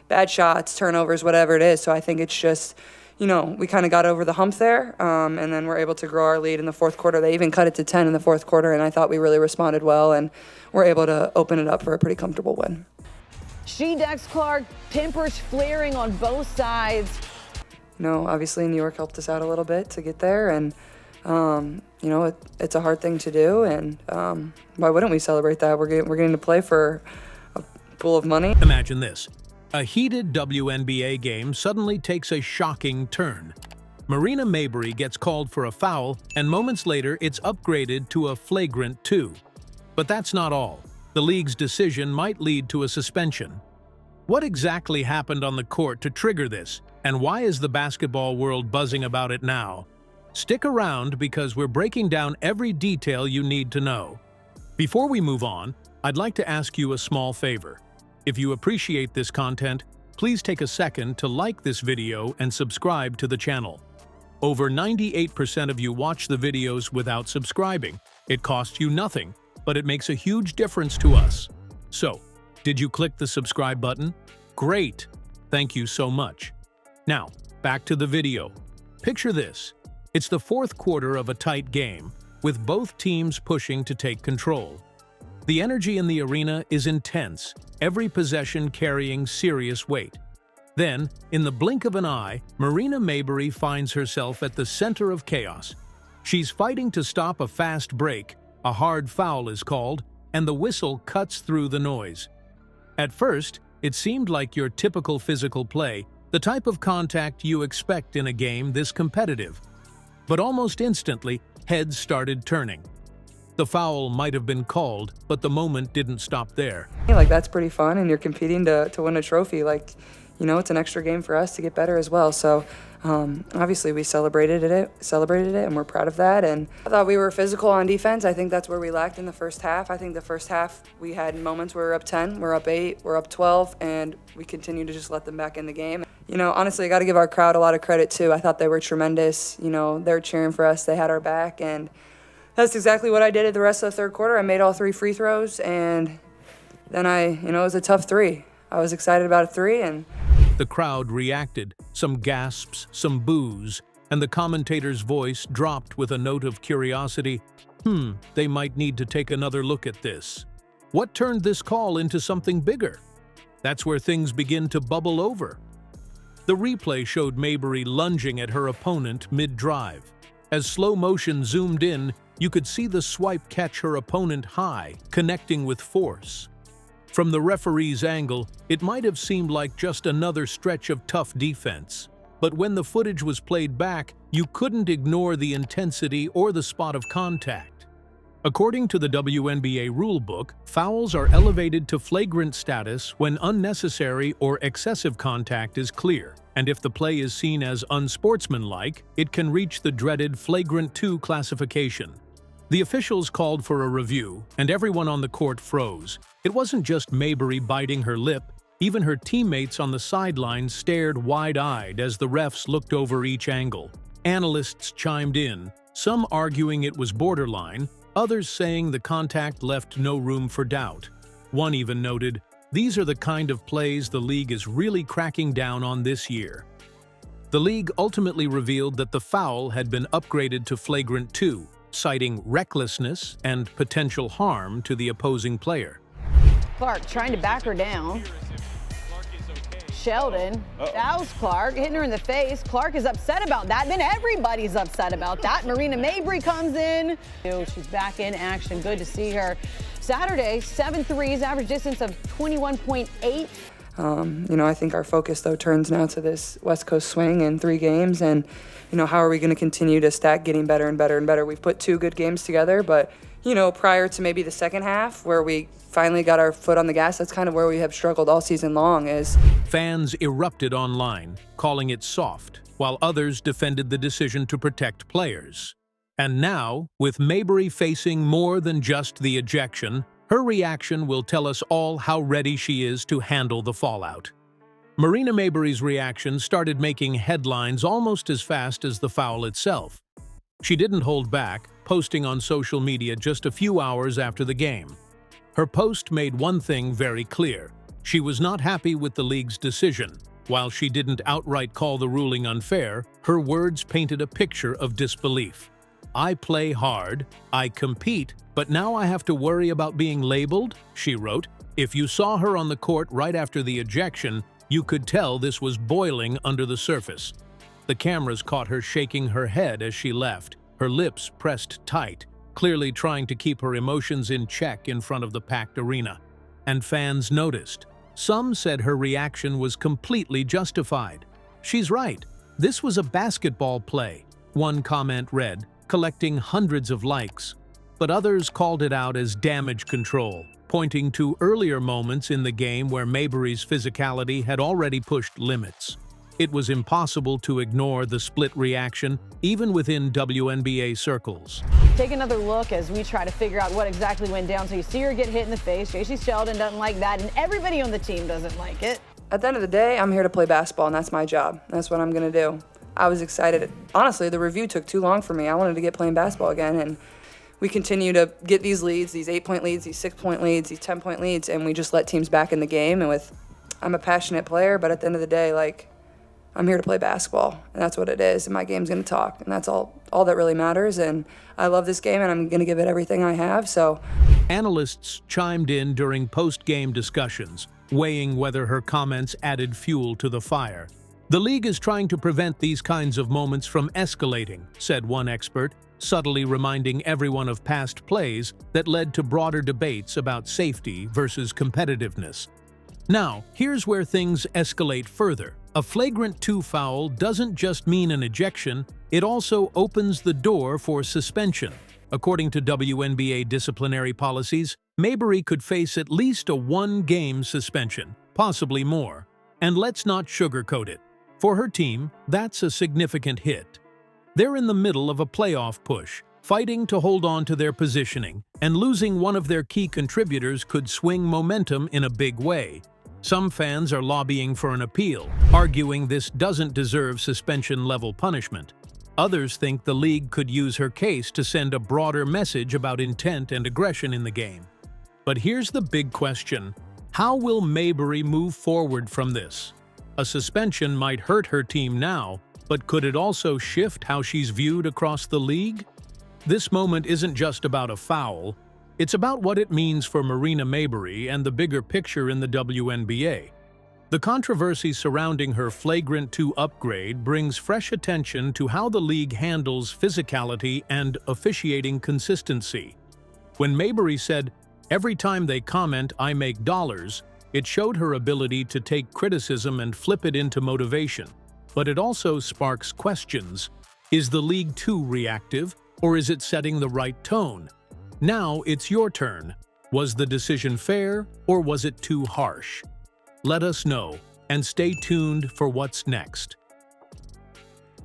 bad shots, turnovers, whatever it is. So I think it's just, we kind of got over the hump there, and then we're able to grow our lead in the fourth quarter. They even cut it to 10 in the fourth quarter, and I thought we really responded well, and we're able to open it up for a pretty comfortable win. She decks Clark, tempers flaring on both sides. Obviously New York helped us out a little bit to get there, and it's a hard thing to do, and why wouldn't we celebrate that? We're getting to play for a pool of money. Imagine this. A heated WNBA game suddenly takes a shocking turn. Marina Mabery gets called for a foul, and moments later it's upgraded to a flagrant 2. But that's not all. The league's decision might lead to a suspension. What exactly happened on the court to trigger this, and why is the basketball world buzzing about it now? Stick around because we're breaking down every detail you need to know. Before we move on, I'd like to ask you a small favor. If you appreciate this content, please take a second to like this video and subscribe to the channel. Over 98% of you watch the videos without subscribing. It costs you nothing, but it makes a huge difference to us. So, did you click the subscribe button? Great! Thank you so much. Now, back to the video. Picture this. It's the fourth quarter of a tight game, with both teams pushing to take control. The energy in the arena is intense, every possession carrying serious weight. Then, in the blink of an eye, Marina Mabery finds herself at the center of chaos. She's fighting to stop a fast break, a hard foul is called, and the whistle cuts through the noise. At first, it seemed like your typical physical play, the type of contact you expect in a game this competitive. But almost instantly, heads started turning. The foul might have been called, but the moment didn't stop there. That's pretty fun, and you're competing to win a trophy. It's an extra game for us to get better as well. So obviously we celebrated it, and we're proud of that. And I thought we were physical on defense. I think that's where we lacked in the first half. I think the first half we had moments where we're up 10, we're up 8, we're up 12, and we continue to just let them back in the game. Honestly, I got to give our crowd a lot of credit too. I thought they were tremendous. They were cheering for us. They had our back, and that's exactly what I did at the rest of the third quarter. I made all 3 free throws, and then it was a tough 3. I was excited about a 3, and the crowd reacted, some gasps, some boos, and the commentator's voice dropped with a note of curiosity. They might need to take another look at this. What turned this call into something bigger? That's where things begin to bubble over. The replay showed Mabery lunging at her opponent mid-drive. As slow motion zoomed in, you could see the swipe catch her opponent high, connecting with force. From the referee's angle, it might have seemed like just another stretch of tough defense. But when the footage was played back, you couldn't ignore the intensity or the spot of contact. According to the WNBA rulebook, fouls are elevated to flagrant status when unnecessary or excessive contact is clear, and if the play is seen as unsportsmanlike, it can reach the dreaded flagrant 2 classification. The officials called for a review, and everyone on the court froze. It wasn't just Mabery biting her lip, even her teammates on the sidelines stared wide-eyed as the refs looked over each angle. Analysts chimed in, some arguing it was borderline, others saying the contact left no room for doubt. One even noted, "These are the kind of plays the league is really cracking down on this year." The league ultimately revealed that the foul had been upgraded to flagrant 2, citing recklessness and potential harm to the opposing player. Clark trying to back her down. Sheldon fouls Clark, hitting her in the face. Clark is upset about that. Then everybody's upset about that. Marina Mabery comes in. She's back in action. Good to see her. Saturday, 7 threes, average distance of 21.8. I think our focus, though, turns now to this West Coast swing in 3 games. And, how are we going to continue to stack getting better and better and better? We've put 2 good games together, but, prior to maybe the second half where we finally got our foot on the gas, that's kind of where we have struggled all season long. Fans erupted online, calling it soft, while others defended the decision to protect players. And now, with Mabery facing more than just the ejection, her reaction will tell us all how ready she is to handle the fallout. Marina Mabery's reaction started making headlines almost as fast as the foul itself. She didn't hold back, posting on social media just a few hours after the game. Her post made one thing very clear. She was not happy with the league's decision. While she didn't outright call the ruling unfair, her words painted a picture of disbelief. "I play hard, I compete, but now I have to worry about being labeled," she wrote. If you saw her on the court right after the ejection, you could tell this was boiling under the surface. The cameras caught her shaking her head as she left, her lips pressed tight, clearly trying to keep her emotions in check in front of the packed arena. And fans noticed. Some said her reaction was completely justified. "She's right. This was a basketball play," one comment read, collecting hundreds of likes. But others called it out as damage control, pointing to earlier moments in the game where Mabery's physicality had already pushed limits. It was impossible to ignore the split reaction, even within WNBA circles. Take another look as we try to figure out what exactly went down. So you see her get hit in the face. J.C. Sheldon doesn't like that, and everybody on the team doesn't like it. At the end of the day, I'm here to play basketball, and that's my job. That's what I'm going to do. I was excited. Honestly, the review took too long for me. I wanted to get playing basketball again, and we continue to get these leads, these 8-point leads, these 6-point leads, these 10-point leads, and we just let teams back in the game. And I'm a passionate player, but at the end of the day, I'm here to play basketball, and that's what it is, and my game's going to talk, and that's all that really matters, and I love this game, and I'm going to give it everything I have, so. Analysts chimed in during post-game discussions, weighing whether her comments added fuel to the fire. "The league is trying to prevent these kinds of moments from escalating," said one expert, subtly reminding everyone of past plays that led to broader debates about safety versus competitiveness. Now, here's where things escalate further. A flagrant 2 foul doesn't just mean an ejection, it also opens the door for suspension. According to WNBA disciplinary policies, Mabery could face at least a 1-game suspension, possibly more. And let's not sugarcoat it. For her team, that's a significant hit. They're in the middle of a playoff push, fighting to hold on to their positioning, and losing one of their key contributors could swing momentum in a big way. Some fans are lobbying for an appeal, arguing this doesn't deserve suspension-level punishment. Others think the league could use her case to send a broader message about intent and aggression in the game. But here's the big question. How will Mabery move forward from this? A suspension might hurt her team now, but could it also shift how she's viewed across the league? This moment isn't just about a foul. It's about what it means for Marina Mabery and the bigger picture in the WNBA. The controversy surrounding her Flagrant 2 upgrade brings fresh attention to how the league handles physicality and officiating consistency. When Mabery said, "Every time they comment, I make dollars," it showed her ability to take criticism and flip it into motivation. But it also sparks questions. Is the league too reactive, or is it setting the right tone? Now it's your turn. Was the decision fair, or was it too harsh? Let us know, and stay tuned for what's next.